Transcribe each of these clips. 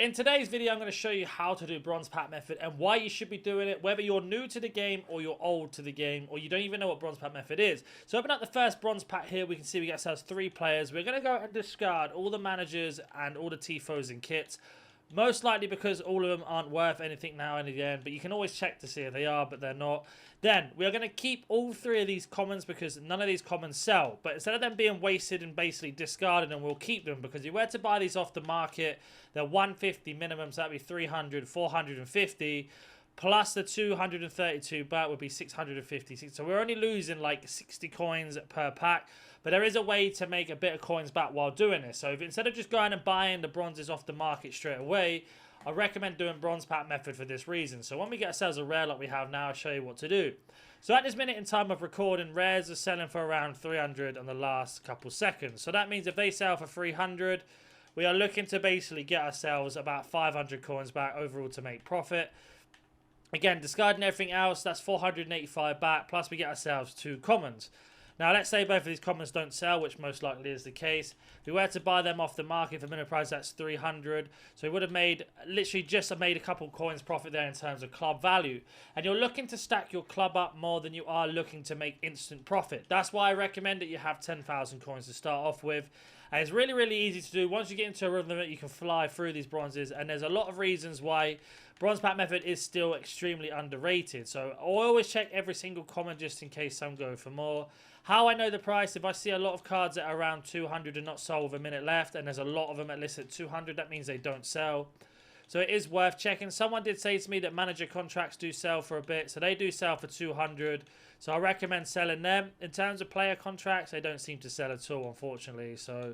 In today's video, I'm going to show you how to do bronze pack method and why you should be doing it, whether you're new to the game or you're old to the game or you don't even know what bronze pack method is. So open up the first bronze pack here. We can see we get ourselves 3 players. We're going to go and discard all the managers and all the tifos and kits. Most likely because all of them aren't worth anything now and again, but you can always check to see if they are, but they're not. Then we are going to keep all 3 of these commons because none of these commons sell. But instead of them being wasted and basically discarded, and we'll keep them because if you were to buy these off the market, they're 150 minimum, so that'd be 300, 450. Plus the 232 baht would be 650. So we're only losing like 60 coins per pack. But there is a way to make a bit of coins back while doing this. So if instead of just going and buying the bronzes off the market straight away, I recommend doing bronze pack method for this reason. So when we get ourselves a rare like we have now, I'll show you what to do. So at this minute in time of recording, rares are selling for around 300 on the last couple seconds. So that means if they sell for 300, we are looking to basically get ourselves about 500 coins back overall to make profit. Again, discarding everything else, that's 485 baht, plus we get ourselves 2 commons. Now, let's say both of these commons don't sell, which most likely is the case. If we were to buy them off the market for minimum price, that's 300. So we would have made, literally just made a couple coins profit there in terms of club value. And you're looking to stack your club up more than you are looking to make instant profit. That's why I recommend that you have 10,000 coins to start off with. And it's really, really easy to do. Once you get into a rhythm, you can fly through these bronzes. And there's a lot of reasons why bronze pack method is still extremely underrated. So I always check every single common just in case some go for more. How I know the price, if I see a lot of cards that are around 200 and not sold with a minute left, and there's a lot of them at least at 200, that means they don't sell. So it is worth checking. Someone did say to me that manager contracts do sell for a bit, so they do sell for 200. So I recommend selling them. In terms of player contracts, they don't seem to sell at all, unfortunately. So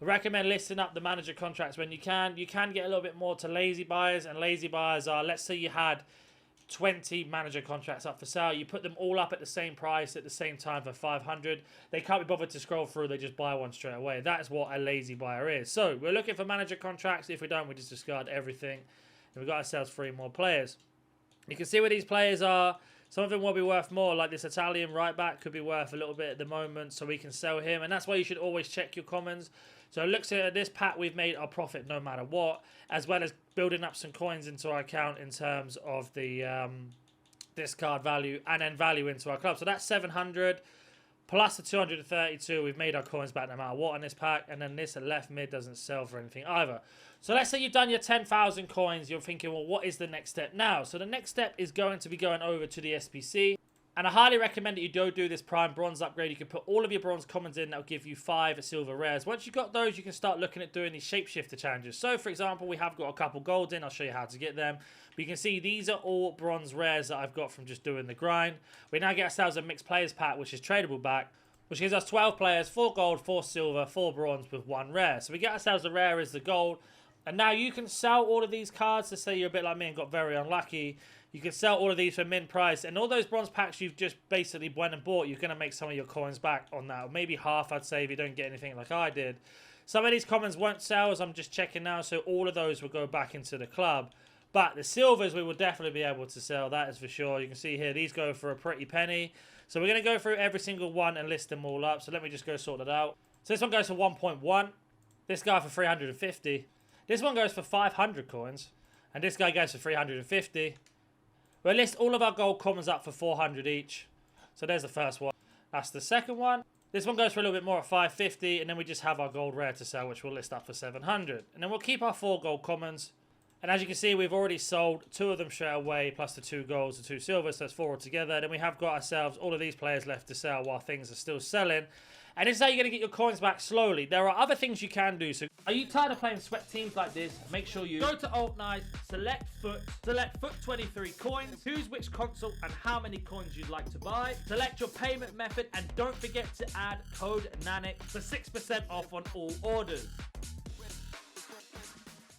I recommend listing up the manager contracts when you can. You can get a little bit more to lazy buyers, and lazy buyers are, let's say you had 20 manager contracts up for sale. You put them all up at the same price at the same time for 500. They can't be bothered to scroll through. They just buy one straight away. That is what a lazy buyer is. So we're looking for manager contracts. If we don't, we just discard everything. And we've got ourselves 3 more players. You can see where these players are. Some of them will be worth more, like this Italian right back could be worth a little bit at the moment, so we can sell him. And that's why you should always check your commons. So it looks at this pack, we've made our profit no matter what, as well as building up some coins into our account in terms of the discard value and then value into our club. So that's 700 plus the 232. We've made our coins back no matter what on this pack. And then this left mid doesn't sell for anything either. So let's say you've done your 10,000 coins. You're thinking, well, what is the next step now? So the next step is going to be going over to the SPC. And I highly recommend that you do this prime bronze upgrade. You can put all of your bronze commons in. That'll give you 5 silver rares. Once you've got those, you can start looking at doing these shapeshifter challenges. So, for example, we have got a couple golds in. I'll show you how to get them. But you can see these are all bronze rares that I've got from just doing the grind. We now get ourselves a mixed players pack, which is tradable back, which gives us 12 players, 4 gold, 4 silver, 4 bronze with 1 rare. So we get ourselves a rare as the gold. And now you can sell all of these cards. To say you're a bit like me and got very unlucky, you can sell all of these for min price. And all those bronze packs you've just basically went and bought, you're going to make some of your coins back on that. Or maybe half, I'd say, if you don't get anything like I did. Some of these commons won't sell, as I'm just checking now. So all of those will go back into the club. But the silvers, we will definitely be able to sell. That is for sure. You can see here, these go for a pretty penny. So we're going to go through every single one and list them all up. So let me just go sort it out. So this one goes for 1.1. This guy for 350. This one goes for 500 coins. And this guy goes for 350. We'll list all of our gold commons up for 400 each. So there's the first one. That's the second one. This one goes for a little bit more at 550. And then we just have our gold rare to sell, which we'll list up for 700. And then we'll keep our 4 gold commons. And as you can see, we've already sold 2 of them straight away, plus the 2 golds and 2 silvers. So that's 4 altogether. Then we have got ourselves all of these players left to sell while things are still selling. And this is how you're going to get your coins back slowly. There are other things you can do. So, are you tired of playing sweat teams like this? Make sure you go to Alt Nice, select foot 23 coins, choose which console and how many coins you'd like to buy, select your payment method, and don't forget to add code NANIC for 6% off on all orders.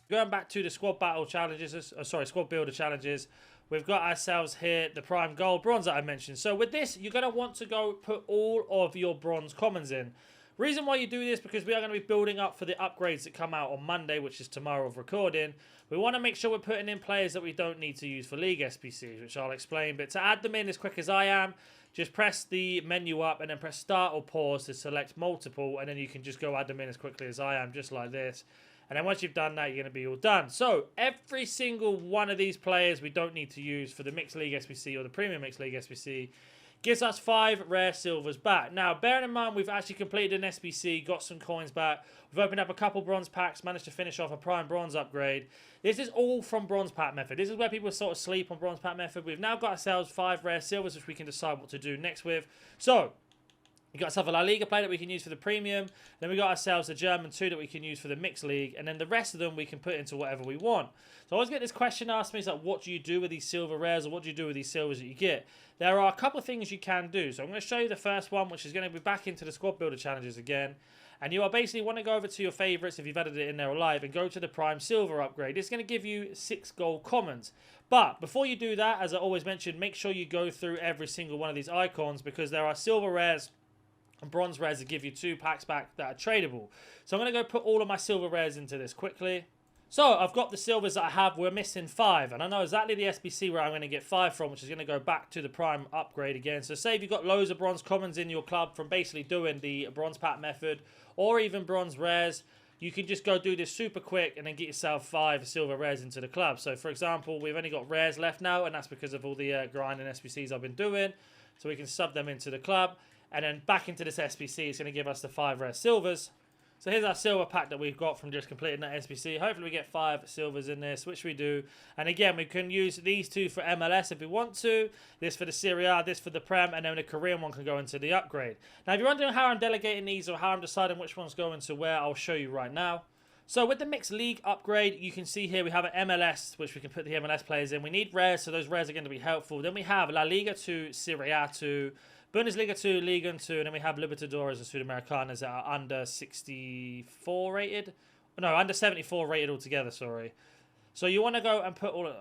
Going back to the squad battle challenges, squad builder challenges, we've got ourselves here the prime gold bronze that I mentioned. So with this, you're going to want to go put all of your bronze commons in. Reason why you do this, because we are going to be building up for the upgrades that come out on Monday, which is tomorrow of recording. We want to make sure we're putting in players that we don't need to use for League SPCs, which I'll explain. But to add them in as quick as I am, just press the menu up and then press start or pause to select multiple, and then you can just go add them in as quickly as I am, just like this. And then once you've done that, you're going to be all done. So every single one of these players we don't need to use for the Mixed League SBC or the Premium Mixed League SBC gives us 5 rare silvers back. Now, bearing in mind, we've actually completed an SBC, got some coins back. We've opened up a couple bronze packs, managed to finish off a prime bronze upgrade. This is all from bronze pack method. This is where people sort of sleep on bronze pack method. We've now got ourselves 5 rare silvers, which we can decide what to do next with. So, we got ourselves a La Liga player that we can use for the premium. Then we got ourselves a German 2 that we can use for the mixed league. And then the rest of them we can put into whatever we want. So I always get this question asked me, it's like, what do you do with these silver rares, or what do you do with these silvers that you get? There are a couple of things you can do. So I'm going to show you the first one, which is going to be back into the squad builder challenges again. And you are basically want to go over to your favorites if you've added it in there alive and go to the prime silver upgrade. It's going to give you 6 gold commons. But before you do that, as I always mentioned, make sure you go through every single one of these icons, because there are silver rares and bronze rares that give you 2 packs back that are tradable. So I'm going to go put all of my silver rares into this quickly. So I've got the silvers that I have. We're missing 5, and I know exactly the SBC where I'm going to get 5 from, which is going to go back to the prime upgrade again. So say if you've got loads of bronze commons in your club from basically doing the bronze pack method or even bronze rares, you can just go do this super quick and then get yourself 5 silver rares into the club. So for example, we've only got rares left now, and that's because of all the grinding SBCs I've been doing. So we can sub them into the club. And then back into this SBC, it's going to give us the 5 rare silvers. So here's our silver pack that we've got from just completing that SBC. Hopefully we get 5 silvers in this, which we do. And again, we can use these 2 for MLS if we want to. This for the Serie A, this for the Prem, and then the Korean one can go into the upgrade. Now, if you're wondering how I'm delegating these or how I'm deciding which one's going to where, I'll show you right now. So with the Mixed League upgrade, you can see here we have an MLS, which we can put the MLS players in. We need rares, so those rares are going to be helpful. Then we have La Liga 2, Serie A 2, Bundesliga 2, Liga 2, and then we have Libertadores and Sudamericanas that are under 64 rated. No, under 74 rated altogether, sorry. So you want to go and put all of...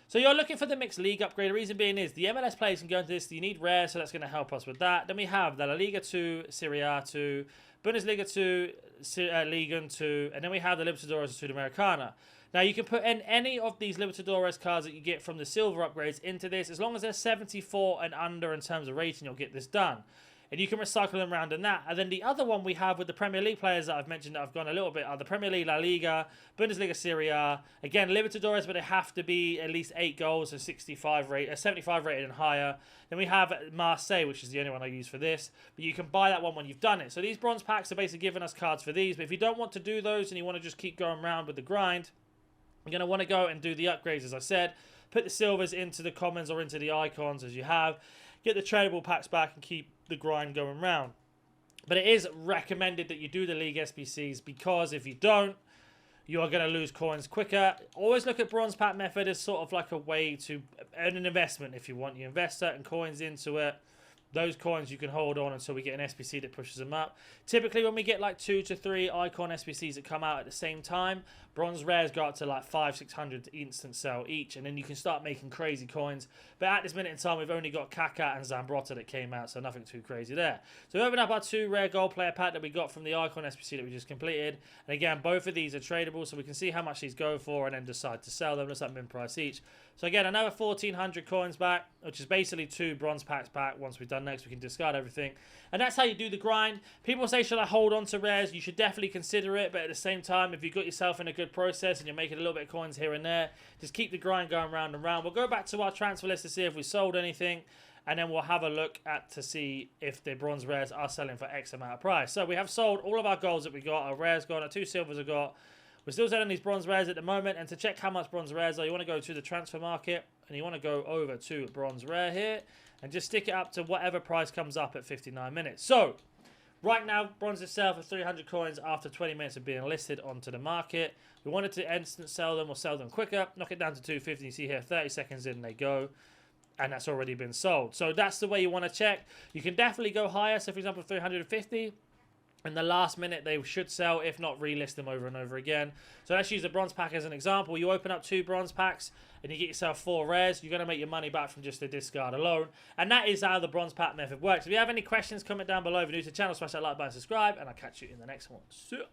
So you're looking for the Mixed League upgrade. The reason being is the MLS players can go into this. You need rare, so that's going to help us with that. Then we have the La Liga 2, Serie A 2, Bundesliga 2, Liga 2, and then we have the Libertadores and Sudamericana. Now, you can put in any of these Libertadores cards that you get from the silver upgrades into this. As long as they're 74 and under in terms of rating, you'll get this done. And you can recycle them around in that. And then the other one we have with the Premier League players that I've mentioned that I've gone a little bit are the Premier League, La Liga, Bundesliga, Serie A. Again, Libertadores, but they have to be at least 8 goals, so 75 rated and higher. Then we have Marseille, which is the only one I use for this. But you can buy that one when you've done it. So these bronze packs are basically giving us cards for these. But if you don't want to do those and you want to just keep going around with the grind, you're going to want to go and do the upgrades, as I said. Put the silvers into the commons or into the icons as you have. Get the tradable packs back and keep the grind going round. But it is recommended that you do the League SBCs, because if you don't, you are going to lose coins quicker. Always look at bronze pack method as sort of like a way to earn an investment if you want. You invest certain coins into it. Those coins you can hold on until we get an SBC that pushes them up. Typically, when we get like 2 to 3 icon SBCs that come out at the same time, bronze rares go up to like 500-600 instant sell each, and then you can start making crazy coins. But at this minute in time, we've only got Kaká and Zambrotta that came out, so nothing too crazy there. So we open up our 2 rare gold player pack that we got from the icon SBC that we just completed. And again, both of these are tradable, so we can see how much these go for and then decide to sell them. Looks like min price each. So again, another 1,400 coins back, which is basically 2 bronze packs back. Once we've done next, we can discard everything. And that's how you do the grind. People say, should I hold on to rares? You should definitely consider it, but at the same time, if you've got yourself in a good process and you're making a little bit of coins here and there, just keep the grind going round and round. We'll go back to our transfer list to see if we sold anything, and then we'll have a look at to see if the bronze rares are selling for X amount of price. So we have sold all of our golds that we got. Our rares got, our 2 silvers are got. We're still selling these bronze rares at the moment, and to check how much bronze rares are, you want to go to the transfer market, and you want to go over to bronze rare here, and just stick it up to whatever price comes up at 59 minutes. So, right now, bronze itself is 300 coins after 20 minutes of being listed onto the market. We wanted to instant sell them or sell them quicker, knock it down to 250. You see here, 30 seconds in, they go. And that's already been sold. So that's the way you want to check. You can definitely go higher. So, for example, 350. In the last minute, they should sell, if not relist them over and over again. So let's use the bronze pack as an example. You open up 2 bronze packs and you get yourself 4 rares. You're going to make your money back from just the discard alone. And that is how the bronze pack method works. If you have any questions, comment down below. If you're new to the channel, smash that like button, subscribe, and I'll catch you in the next one. See ya.